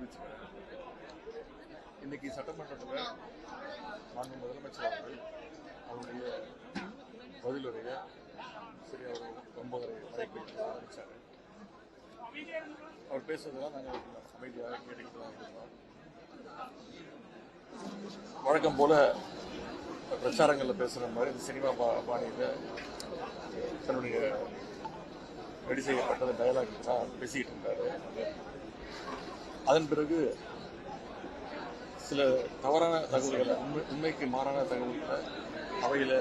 தெரிவிச்சுக்கிறேன். இன்னைக்கு சட்டமன்றத்தில் மாண்பு முதலமைச்சர் அவர்கள் அவருடைய பதிலுரையை சரி அவர் 9:30 ஆரம்பிச்சாரு. அவர் பேசுறதெல்லாம் நாங்கள் அமைதியாக கேட்டுக்கிட்டு தான் இருந்தோம். வழக்கம் போல பிரச்சாரங்களில் பேசுகிற மாதிரி இந்த சினிமா பாணியில் தன்னுடைய ரெடி செய்யப்பட்டது டயலாக் தான் பேசிக்கிட்டு இருந்தார். அதன் பிறகு சில தவறான தகவல்களை உண்மைக்கு மாறான தகவல்களை அவையில்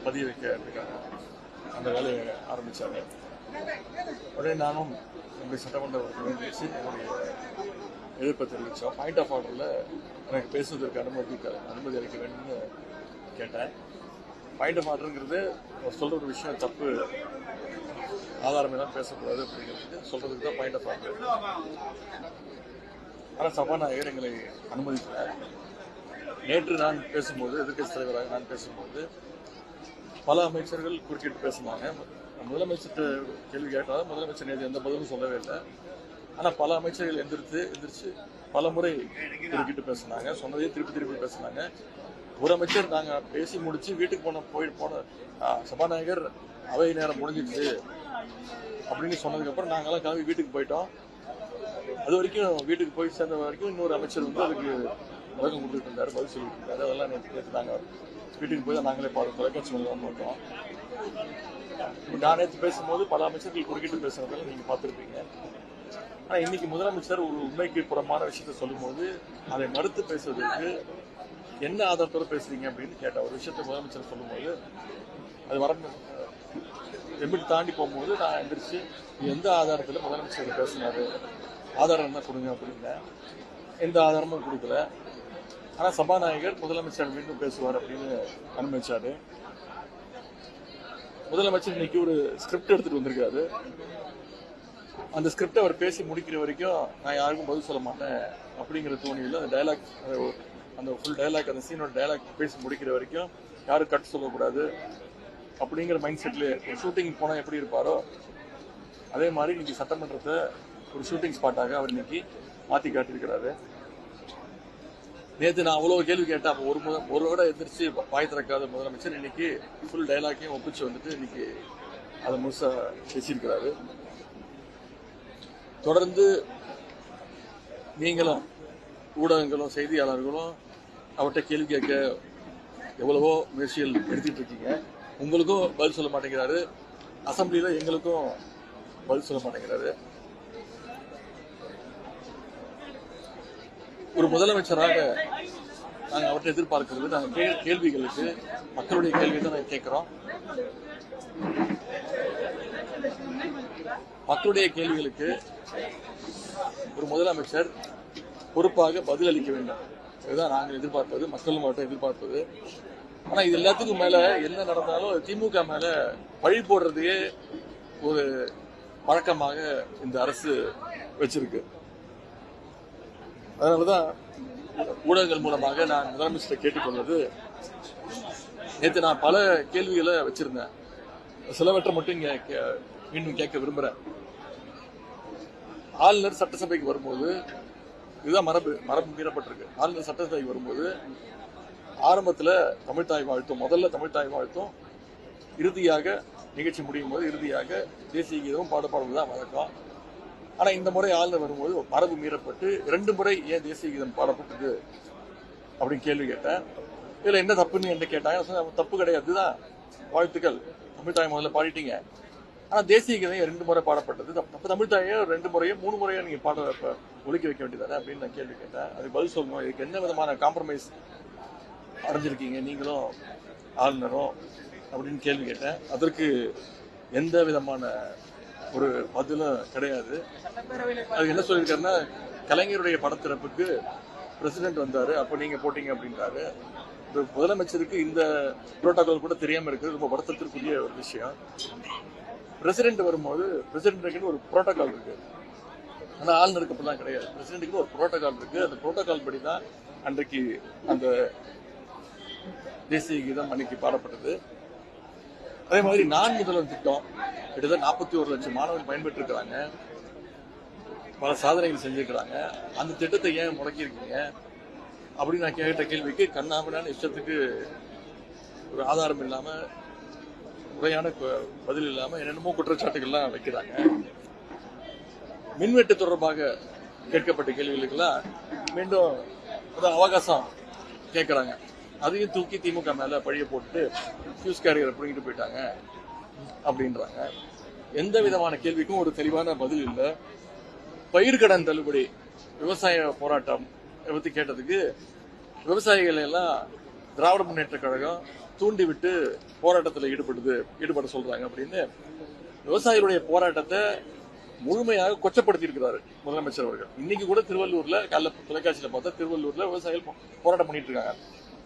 பதிய வைக்க அப்படின்னாங்க. அந்த வேலையை ஆரம்பித்தாங்க. உடனே நானும் என்னுடைய சட்டமன்ற வச்சு என்னுடைய எதிர்ப்பை தெரிவித்தோம். பாயிண்ட் ஆஃப் ஆர்டரில் எனக்கு பேசுவதற்கு அனுமதி அளிக்க வேண்டும்னு கேட்டேன். பாயிண்ட் ஆஃப் ஆர்டருங்கிறது சொல்கிற ஒரு விஷயம் தப்பு, ஆதாரம் எல்லாம் பேசக்கூடாது அப்படிங்கிறது சொல்கிறதுக்கு தான் பாயிண்ட் ஆஃப் ஆர்டர். ஆனால் சபாநாயகர் எங்களை அனுமதிக்கல. நேற்று நான் பேசும்போது, எதிர்க்கட்சி தலைவராக நான் பேசும்போது பல அமைச்சர்கள் குறுக்கிட்டு பேசினாங்க. முதலமைச்சர்கிட்ட கேள்வி கேட்டாலும் முதலமைச்சர் நேற்று எந்த பதிலும் சொல்லவே இல்லை. ஆனால் பல அமைச்சர்கள் எந்திரிச்சு பல முறை குறுக்கிட்டு பேசினாங்க. சொன்னதே திருப்பி பேசினாங்க. ஒரு அமைச்சர் நாங்கள் பேசி முடிச்சு வீட்டுக்கு போன சபாநாயகர் அவை நேரம் முடிஞ்சிடுச்சு அப்படின்னு சொன்னதுக்கப்புறம் நாங்களாம் கிளம்பி வீட்டுக்கு போயிட்டோம். அது வரைக்கும் வீட்டுக்கு போய் சேர்ந்த வரைக்கும் இன்னொரு அமைச்சர் வந்து அதுக்கு விளக்கம் கொடுத்துட்டு இருந்தாரு, பதில் சொல்லிட்டு இருந்தாரு. அதெல்லாம் நேற்று நாங்கள் வீட்டுக்கு போய் தான் நாங்களே தொலைக்காட்சி மூலம் பார்த்தோம். நான் நேற்று பேசும்போது பல அமைச்சர்கள் குறுக்கிட்டு பேசுறதெல்லாம் நீங்கள் பார்த்துருப்பீங்க. ஆனால் இன்னைக்கு முதலமைச்சர் ஒரு உண்மைக்கு புறமான விஷயத்த சொல்லும்போது அதை மறுத்து பேசுவதற்கு என்ன ஆதாரத்தோட பேசுறீங்க அப்படின்னு கேட்ட ஒரு விஷயத்த முதலமைச்சர் சொல்லும்போது அது எப்படி தாண்டி போகும்போது நான் எந்திரிச்சு எந்த ஆதாரத்தில் முதலமைச்சர் பேசினாரு, ஆதாரம் தான் கொடுங்க அப்படின்னா எந்த ஆதாரமும் கொடுக்கல. ஆனால் சபாநாயகர் முதலமைச்சர் மீண்டும் பேசுவார் அப்படின்னு அனுமதிச்சாரு. முதலமைச்சர் இன்னைக்கு ஒரு ஸ்கிரிப்ட் எடுத்துட்டு வந்திருக்காரு. அந்த ஸ்கிரிப்டை அவர் பேசி முடிக்கிற வரைக்கும் நான் யாருக்கும் பதில் சொல்ல மாட்டேன் அப்படிங்கிற தோணியில் அந்த டைலாக், அந்த ஃபுல் டைலாக், அந்த சீனோட டைலாக் பேசி முடிக்கிற வரைக்கும் யாரும் கட் சொல்லக்கூடாது அப்படிங்கிற மைண்ட் செட்டில் ஷூட்டிங் போனால் எப்படி இருப்பாரோ அதே மாதிரி இன்னைக்கு சட்டமன்றத்தை ஒரு ஷூட்டிங் ஸ்பாட்டாக அவர் இன்னைக்கு மாற்றி காட்டியிருக்கிறாரு. நேற்று நான் அவ்வளோ கேள்வி கேட்டேன். அப்போ ஒரு விட எதிர்த்து வாய் திறக்காத முதலமைச்சர் இன்னைக்கு ஃபுல் டைலாக்கையும் ஒப்பிச்சு வந்துட்டு இன்னைக்கு அதை முழுசாக பேசியிருக்கிறாரு. தொடர்ந்து நீங்களும் ஊடகங்களும் செய்தியாளர்களும் அவர்கிட்ட கேள்வி கேட்க எவ்வளவோ முயற்சிகள் எடுத்துட்டு இருக்கீங்க. உங்களுக்கும் பதில் சொல்ல மாட்டேங்கிறாரு, அசம்பிளியில் எங்களுக்கும் பதில் சொல்ல மாட்டேங்கிறாரு. ஒரு முதலமைச்சராக நாங்கள் அவற்றை எதிர்பார்க்கிறது, நாங்கள் கேள்விகளுக்கு மக்களுடைய கேள்வி தான் நாங்கள் கேட்குறோம். மக்களுடைய கேள்விகளுக்கு ஒரு முதலமைச்சர் பொறுப்பாக பதில் அளிக்க வேண்டும். இதுதான் நாங்கள் எதிர்பார்ப்பது, மக்களும் அவற்றை எதிர்பார்ப்பது. ஆனால் இது எல்லாத்துக்கும் மேலே என்ன நடந்தாலும் திமுக மேலே பழி போடுறதையே ஒரு பழக்கமாக இந்த அரசு வச்சிருக்கு. அதனாலதான் ஊடகங்கள் மூலமாக நான் முதலமைச்சரை கேட்டுக்கொள்வது, நேற்று நான் பல கேள்விகளை வச்சிருந்தேன். சிலவற்றை மட்டும் மீண்டும் கேட்க விரும்புறேன். ஆளுநர் சட்டசபைக்கு வரும்போது இதுதான் மரபு மீறப்பட்டிருக்கு. ஆளுநர் சட்டசபைக்கு வரும்போது ஆரம்பத்தில் தமிழ்தாய் வாழ்த்தும், முதல்ல தமிழ்தாய் வாழ்த்தும், இறுதியாக நிகழ்ச்சி முடியும் போது இறுதியாக தேசிய கீதமும் பாடப்படுவதுதான் வழக்கம். ஆனால் இந்த முறை ஆளுநர் வரும்போது மரபு மீறப்பட்டு 2 முறை ஏன் தேசிய கீதம் பாடப்பட்டது அப்படின்னு கேள்வி கேட்டேன். இதில் என்ன தப்புன்னு என்ன கேட்டாங்க. தப்பு கிடையாது தான், வாழ்த்துக்கள், தமிழ்தாய் முதல்ல பாடிட்டீங்க. ஆனால் தேசிய கீதம் 2 முறை பாடப்பட்டது தப்பு. தமிழ்தாயை 2 முறையோ 3 முறையோ நீங்கள் ஒழிக்க வைக்க வேண்டியதானே அப்படின்னு நான் கேள்வி கேட்டேன். அதுக்கு பதில் சொல்லணும். இதுக்கு என்ன விதமான காம்ப்ரமைஸ் அடைஞ்சிருக்கீங்க நீங்களும் ஆளுநரும் அப்படின்னு கேள்வி கேட்டேன். அதற்கு எந்த விதமான ஒரு பதிலும் கிடையாது. அது என்ன சொல்லியிருக்காருன்னா, கலைஞருடைய படத்திறப்புக்கு பிரசிடென்ட் வந்தாரு, அப்போ நீங்க போட்டீங்க அப்படின்றாரு. முதலமைச்சருக்கு இந்த புரோட்டோகால் கூட தெரியாம இருக்கிறது ரொம்ப வருத்தத்திற்குரிய ஒரு விஷயம். பிரசிடென்ட் வரும்போது பிரசிடென்ட் ஒரு புரோட்டோகால் இருக்கு, ஆனா ஆளுநருக்கு அப்படிலாம் கிடையாது. பிரசிடென்ட்டுக்கு ஒரு புரோட்டோகால் இருக்கு. அந்த புரோட்டோகால் படி தான் அன்றைக்கு அந்த தேசிய கீதம் அன்னைக்கு பாடப்பட்டது. அதே மாதிரி நான் முதல்வர் திட்டம் கிட்டத்தட்ட 41 லட்சம் மாணவர்கள் பயன்பெற்று இருக்கிறாங்க. பல சாதனைகள் செஞ்சிருக்கிறாங்க. அந்த திட்டத்தை ஏன் முடக்கியிருக்கீங்க அப்படின்னு நான் கேட்ட கேள்விக்கு கண்ணாமண்ணான இஷ்டத்துக்கு ஒரு ஆதாரம் இல்லாம முறையான பதில் இல்லாம என்னென்னமோ குற்றச்சாட்டுகள்லாம் வைக்கிறாங்க. மின்வெட்டு தொடர்பாக கேட்கப்பட்ட கேள்விகளுக்கெல்லாம் மீண்டும் அவகாசம் கேட்கறாங்க. அதையும் தூக்கி திமுக மேல பழிய போட்டு ஃபியூஸ் கேரியரை பிடிங்கிட்டு போயிட்டாங்க அப்படின்றாங்க. எந்த விதமான கேள்விக்கும் ஒரு தெளிவான பதில் இல்லை. பயிர்க்கடன் தள்ளுபடி விவசாய போராட்டம் பத்தி கேட்டதுக்கு விவசாயிகள் எல்லாம் திராவிட முன்னேற்ற கழகம் தூண்டிவிட்டு போராட்டத்தில் ஈடுபட சொல்றாங்க அப்படின்னு விவசாயிகளுடைய போராட்டத்தை முழுமையாக கொச்சப்படுத்தி இருக்கிறாரு முதலமைச்சர் அவர்கள். இன்னைக்கு கூட திருவள்ளூர்ல காலைல தொலைக்காட்சியில பார்த்தா திருவள்ளூர்ல விவசாயிகள் போராட்டம் பண்ணிட்டு இருக்காங்க.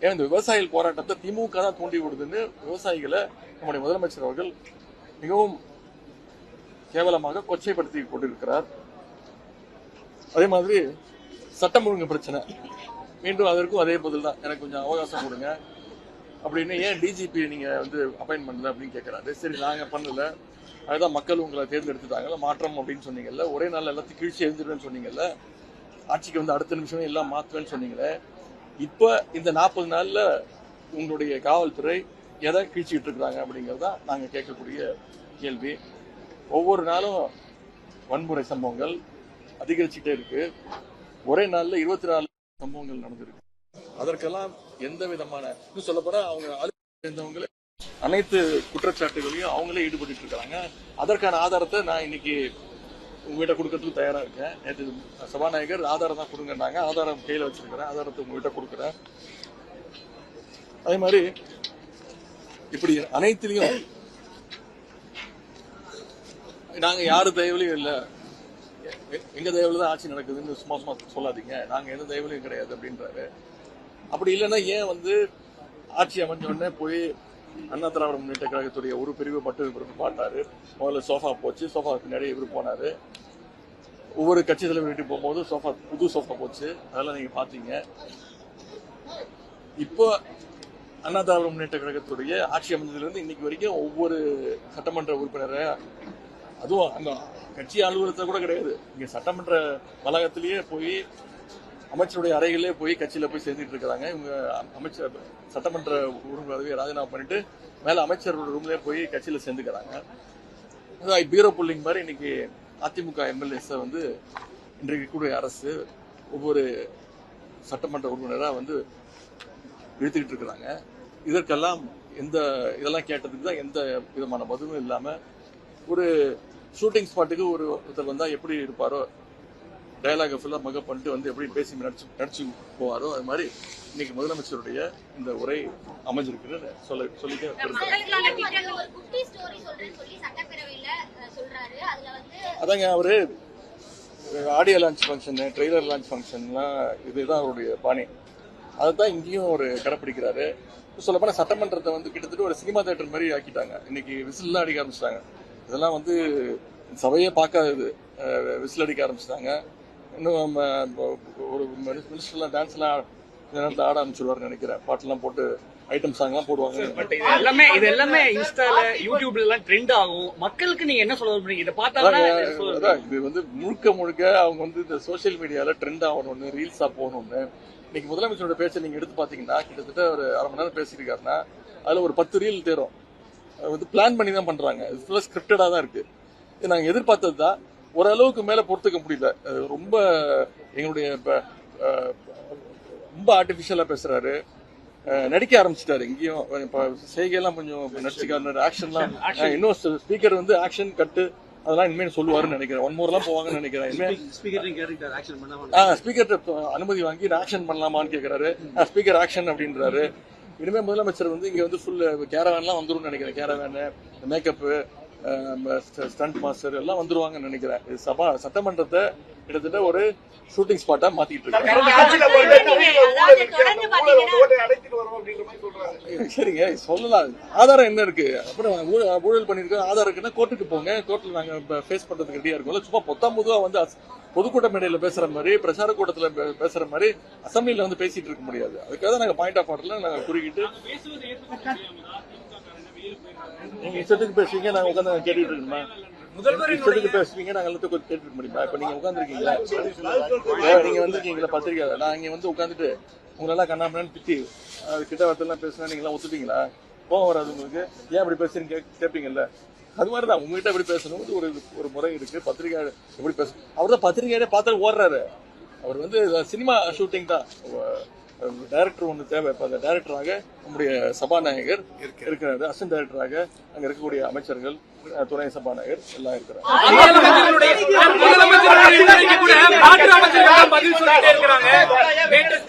ஏன் இந்த விவசாயிகள் போராட்டத்தை திமுக தான் தூண்டி விடுதுன்னு விவசாயிகளை நம்முடைய முதலமைச்சர் அவர்கள் மிகவும் கேவலமாக கொச்சைப்படுத்தி கொண்டிருக்கிறார். அதே மாதிரி சட்டம் ஒழுங்கு பிரச்சனை, மீண்டும் அதற்கும் அதே பதில் தான், எனக்கு கொஞ்சம் அவகாசம் கொடுங்க அப்படின்னு. ஏன் டிஜிபி நீங்க அப்பாயின்ட் பண்ணல அப்படின்னு கேட்கறாரு. சரி, நாங்க பண்ணல, அதுதான் மக்கள் உங்களை தேர்ந்தெடுத்துட்டாங்கல்ல, மாற்றம் அப்படின்னு சொன்னீங்கல்ல, ஒரே நாள் எல்லாத்தையும் கிழிச்சு எழுந்துருவேன்னு சொன்னீங்கல்ல, ஆட்சிக்கு அடுத்த நிமிஷமே எல்லாம் மாத்துவேன்னு சொன்னீங்களே, இப்ப இந்த 40 நாள்ல உங்களுடைய காவல்துறை எதை கிழிச்சுக்கிட்டு இருக்கிறாங்க அப்படிங்கறதா நாங்க கேட்கக்கூடிய கேள்வி. ஒவ்வொரு நாளும் வன்முறை சம்பவங்கள் அதிகரிச்சுட்டே இருக்கு. ஒரே நாள்ல 24 சம்பவங்கள் நடந்திருக்கு. அதற்கெல்லாம் எந்த விதமான சொல்ல போனா அவங்க சேர்ந்தவங்களே அனைத்து குற்றச்சாட்டுகளையும் அவங்களே ஈடுபட்டு இருக்காங்க. அதற்கான ஆதாரத்தை நான் இன்னைக்கு உங்ககிட்ட கொடுக்கறதுக்கு தயாரா இருக்கேன். நேற்று சபாநாயகர் ஆதாரம் தான் கொடுங்கன்னாங்க, ஆதாரம் கையில வச்சிருக்கிறேன், ஆதாரத்தை உங்ககிட்ட கொடுக்குறேன். அதே மாதிரி இப்படி அனைத்திலையும் நாங்க யாரு தயவுலையும் இல்ல, எங்க தயவுல தான் ஆட்சி நடக்குதுன்னு சும்மா சும்மா சொல்லாதீங்க, நாங்க எந்த தயவுலையும் கிடையாது அப்படின்றாரு. அப்படி இல்லைன்னா ஏன் ஆட்சி அமைஞ்ச உடனே போய் அண்ணா திராவிட முன்னேற்ற கழகத்துடைய ஒரு பிரிவு மட்டும் இவர் பாட்டாரு. முதல்ல சோஃபா போச்சு, சோஃபா பின்னாடி இவர் போனாரு. ஒவ்வொரு கட்சி தலைவர் வீட்டுக்கு போகும்போது புது சோஃபா போச்சு, அதெல்லாம் நீங்க பாத்தீங்க. இப்போ அண்ணா திராவிட முன்னேற்ற கழகத்துடைய ஆட்சி அமைஞ்சதுல இருந்து இன்னைக்கு வரைக்கும் ஒவ்வொரு சட்டமன்ற உறுப்பினரை, அதுவும் அந்த கட்சி அலுவலகத்தை கூட கிடையாது, இங்க சட்டமன்ற வளாகத்திலேயே போய் அமைச்சருடைய அறைகளே போய் கட்சியில போய் சேர்ந்துட்டு இருக்காங்க. இவங்க அமைச்சர் சட்டமன்ற உறுப்பினர் பதவியை ராஜினாமா பண்ணிட்டு மேல அமைச்சரோட ரூம்லயே போய் கட்சியில சேர்ந்துக்கிறாங்க. பீரோ புல்லிங் மாதிரி இன்னைக்கு அதிமுக எம்எல்ஏஸ் இன்றைக்கு கூட அரசு ஒவ்வொரு சட்டமன்ற உறுப்பினரா இழுத்துக்கிட்டு இருக்கிறாங்க. இதற்கெல்லாம் இதெல்லாம் கேட்டதுக்கு தான் எந்த விதமான பதிலும் இல்லாம ஒரு ஷூட்டிங் ஸ்பாட்டுக்கு ஒருத்தர் வந்தா எப்படி இருப்பாரோ, டயலாக ஃபுல்லா மகப் பண்ணிட்டு எப்படி பேசி நடிச்சு போவாரோ, அது மாதிரி இன்னைக்கு முதலமைச்சருடைய இந்த உரை அமைஞ்சிருக்குன்னு சொல்லிட்டு அதாங்க அவரு audio launch function, trailer launch ஃபங்க்ஷன்லாம் இதுதான் அவருடைய பாணி. அதைத்தான் இங்கேயும் ஒரு கடைப்பிடிக்கிறாரு. சொல்லப்போனா சட்டமன்றத்தை கிட்டத்தட்ட ஒரு சினிமா தியேட்டர் மாதிரி ஆக்கிட்டாங்க. இன்னைக்கு விசில்லாம் அடிக்க ஆரம்பிச்சிட்டாங்க. இதெல்லாம் சபையே பார்க்காதது, விசில் அடிக்க ஆரம்பிச்சிட்டாங்க. இன்னும் ஒரு மினிஸ்டர்லாம் டான்ஸ்லாம் இந்த நேரத்தில் ஆட ஆரம்பிச்சிருவாருன்னு நினைக்கிறேன். பாட்டெல்லாம் போட்டு ஐட்டம் சாங்லாம் போடுவாங்க. பட் இது எல்லாமே இன்ஸ்டால யூடியூப்ல எல்லாம் ட்ரெண்ட் ஆகும். மக்களுக்கு நீங்க என்ன சொல்ல விரும்புறீங்க? இதை பார்த்தா இது முழுக்க அவங்க இந்த சோசியல் மீடியால ட்ரெண்ட் ஆகணும்னு, ரீல்ஸா போகணும்னு. இன்னைக்கு முதலமைச்சரோட பேச்சை நீங்க எடுத்து பாத்தீங்கன்னா கிட்டத்தட்ட ஒரு அரை மணி நேரம் பேசியிருக்காருன்னா அதுல ஒரு 10 ரீல் தேரும். பிளான் பண்ணி தான் பண்றாங்க. இது ஸ்கிரிப்டடா தான் இருக்கு. இது நாங்க எதிர்பார்த்தது தான். ஓரளவுக்கு மேல பொறுத்துக்க முடியல. ரொம்ப எங்களுடைய ரொம்ப ஆர்டிபிஷியலா பேசுறாரு, நடிக்க ஆரம்பிச்சிட்டாரு. இங்கேயும் செய்கையெல்லாம் கொஞ்சம் நடிச்சுக்காரு, ஆக்ஷன்லாம் இன்னும் ஸ்பீக்கர் ஆக்ஷன் கட்டு அதெல்லாம் இனிமேல் சொல்லுவாருன்னு நினைக்கிறேன். 1 more எல்லாம் போவாங்கன்னு நினைக்கிறேன். ஸ்பீக்கர் அனுமதி வாங்கி ஆக்ஷன் பண்ணலாமான்னு கேட்கிறாரு. ஸ்பீக்கர் ஆக்ஷன் அப்படின்றாரு. இனிமே முதலமைச்சர் இங்க ஃபுல் கேரவேன்லாம் வந்துடும் நினைக்கிறேன். கேரவேன், மேக்கப்பு, ஸ்டண்ட் மாஸ்டர் எல்லாம் வந்துருவாங்கன்னு நினைக்கிறேன். சட்டமன்றத்தை கிட்டத்தட்ட ஒரு ஷூட்டிங் ஸ்பாட்டா மாத்திட்டு இருக்காங்க. சரிங்க, சொல்லலாம். ஆதாரம் என்ன இருக்கு? அப்புறம் ஊழல் பண்ணிருக்க ஆதாரம் இருக்குன்னா கோர்ட்டுக்கு போங்க, கோர்ட்ல நாங்க ஃபேஸ் பண்றதுக்கு ரெடியா இருக்கோம். சும்மா பொதுவா பொதுக்கூட்ட மேடையில பேசுற மாதிரி, பிரச்சார கூட்டத்துல பேசுற மாதிரி அசம்பிளில பேசிட்டு இருக்க முடியாது. அதுக்காக தான் நாங்க பாயிண்ட் ஆஃப் ஆர்டர்ல நாங்க குறிக்கிட்டு நீங்க இஷ்டத்துக்கு பேசுவீங்க, நாங்க உட்காந்து கேட்டுட்டு இருக்கோமா? இஷ்டத்துக்கு பேசுறீங்க, நாங்க எல்லாத்தையும் கேட்டுக்க முடியுமா? இப்ப நீங்க உட்காந்துருக்கீங்களா, நீங்க வந்திருக்கீங்களா பத்திரிக்கை, நான் இங்க வந்து உட்காந்துட்டு உங்களெல்லாம் கண்ணாமண்ணு திட்டி கிட்ட வார்த்தைலாம் பேசுனா நீங்க எல்லாம் ஒத்துட்டீங்களா? கோவம் வராது உங்களுக்கு? ஏன் அப்படி பேசுறீங்க கேட்பீங்கல்ல? அது மாதிரிதான் உங்ககிட்ட எப்படி பேசணும் ஒரு முறை இருக்கு. பத்திரிகை எப்படி பேசணும், அவர் தான் பத்திரிகையோட பார்த்தாலும் ஓடுறாரு. அவர் வந்து சினிமா ஷூட்டிங் தான், டைரக்டர் ஒன்று தேவை. இப்போ அந்த டைரக்டராக நம்முடைய சபாநாயகர் இருக்கிறாரு, அசிஸ்டன்ட் டைரக்டராக அங்க இருக்கக்கூடிய அமைச்சர்கள், துணை சபாநாயகர் எல்லாம் இருக்கிறாங்க.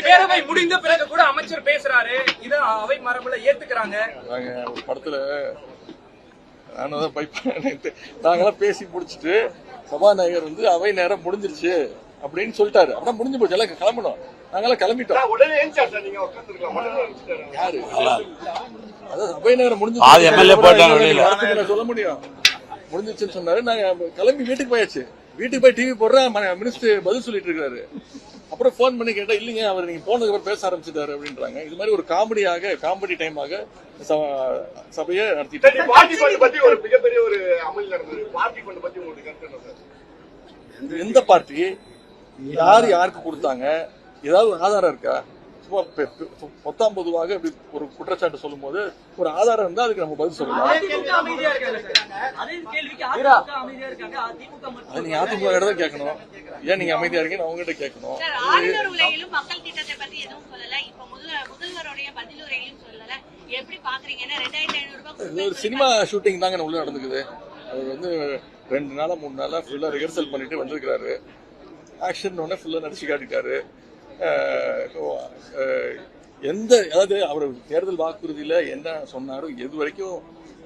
பேரவை முடிந்த பிறகு கூட அமைச்சர் பேசுறாரு, இத அவை மரபுல ஏத்துக்கிறாங்க. நாங்க ஒரு படத்துல நாங்கெல்லாம் பேசி முடிச்சுட்டு சபாநாயகர் வந்து அவை நேரம் முடிஞ்சிருச்சு அப்படின்னு சொல்லிட்டாரு. அப்படின்னா முடிஞ்சு போச்சு, எல்லாம் கிளம்பணும். நாங்கெல்லாம் கிளம்பிட்டோம். யாரு அதான் சபை நேரம் முடிஞ்சு சொல்ல முடியும், முடிஞ்சிச்சுன்னு சொன்னாரு. நாங்க கிளம்பி வீட்டுக்கு போயாச்சு. வீட்டுக்கு போய் டிவி போடுறேன், மினிஸ்டர் பதில் சொல்லிட்டு இருக்காரு. அப்புறம் போன் பண்ணி கேட்டா இல்லைங்க, அவர் நீங்க போனதுக்கு அப்புறம் பேச ஆரம்பிச்சிட்டாரு அப்படின்றாங்க. இது மாதிரி ஒரு காமெடி டைமாக சபையை நடத்திட்டு எந்த பார்ட்டி யாருக்கு கொடுத்தாங்க, ஏதாவது ஒரு ஆதாரம் இருக்கா? சும்மா மொத்தம் பொதுவாக இப்படி ஒரு குற்றச்சாட்டு சொல்லும் போது ஒரு ஆதாரம் இருந்தா அதுக்கு நம்ம பதில் சொல்லலாம். அது நீங்க அதிமுக தான் கேட்கணும். ஏன் நீங்க அமைதியா இருக்கீங்கன்னு அவங்க கிட்ட கேட்கணும். ஒரு சினிமா ஷூட்டிங் தாங்க உள்ள நடந்துக்குது. அவர் வந்து 2 நாளா 3 நாளா ஃபுல்லா ரிஹர்சல் பண்ணிட்டு வந்திருக்கிறாரு. ஆக்ஷன் ஒன்னு ஃபுல்லா நடிச்சு காட்டிட்டாரு. அதாவது அவர் தேர்தல் வாக்குறுதியில என்ன சொன்னாரோ எது வரைக்கும்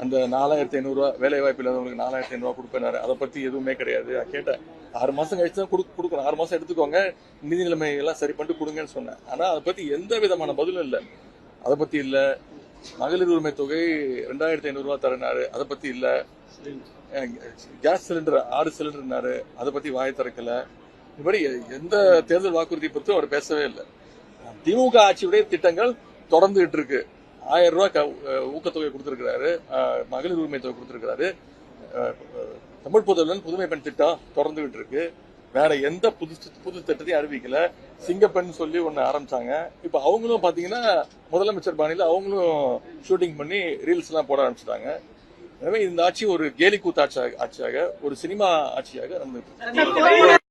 அந்த 4500 ரூபாய் வேலை வாய்ப்பு இல்லாதவங்களுக்கு 4500 ரூபாய் கொடுப்பேனாரு. அதை பத்தி எதுவுமே கிடையாது. கேட்டேன், 6 மாசம் கழிச்சு தான் கொடுக்கணும், 6 மாசம் எடுத்துக்கோங்க, நிதி நிலைமை எல்லாம் சரி பண்ணிட்டு கொடுங்கன்னு சொன்னேன். ஆனா அதை பத்தி எந்த விதமான பதிலும் இல்லை. அதை பத்தி இல்ல. மகளிர் உரிமை தொகை 2500 ரூபாய் தரனாரு, அதை பத்தி இல்ல. கேஸ் சிலிண்டர் 6 சிலிண்டர்னாரு, அதை பத்தி வாயை திறக்கல. இப்படி எந்த தேர்தல் வாக்குறுதி பற்றி அவர் பேசவே இல்லை. திமுக ஆட்சியுடைய திட்டங்கள் தொடர்ந்துகிட்டு இருக்கு. 1000 ரூபாய் ஊக்கத்தொகை கொடுத்திருக்கிறாரு, மகளிர் உரிமை தொகை கொடுத்திருக்கிறாரு, தமிழ் புதல்வன் புதுமை பெண் திட்டம் தொடர்ந்துகிட்டு இருக்கு. வேற எந்த புது திட்டத்தையும் அறிவிக்கல. சிங்கப்பெண் சொல்லி ஒன்னு ஆரம்பிச்சாங்க. இப்ப அவங்களும் பாத்தீங்கன்னா முதலமைச்சர் பாணியில அவங்களும் ஷூட்டிங் பண்ணி ரீல்ஸ் எல்லாம் போட ஆரம்பிச்சிட்டாங்க. எனவே இந்த ஆட்சி ஒரு கேலிக்கூத்து ஆட்சியாக, ஒரு சினிமா ஆட்சியாக நடந்துட்டு இருக்கு.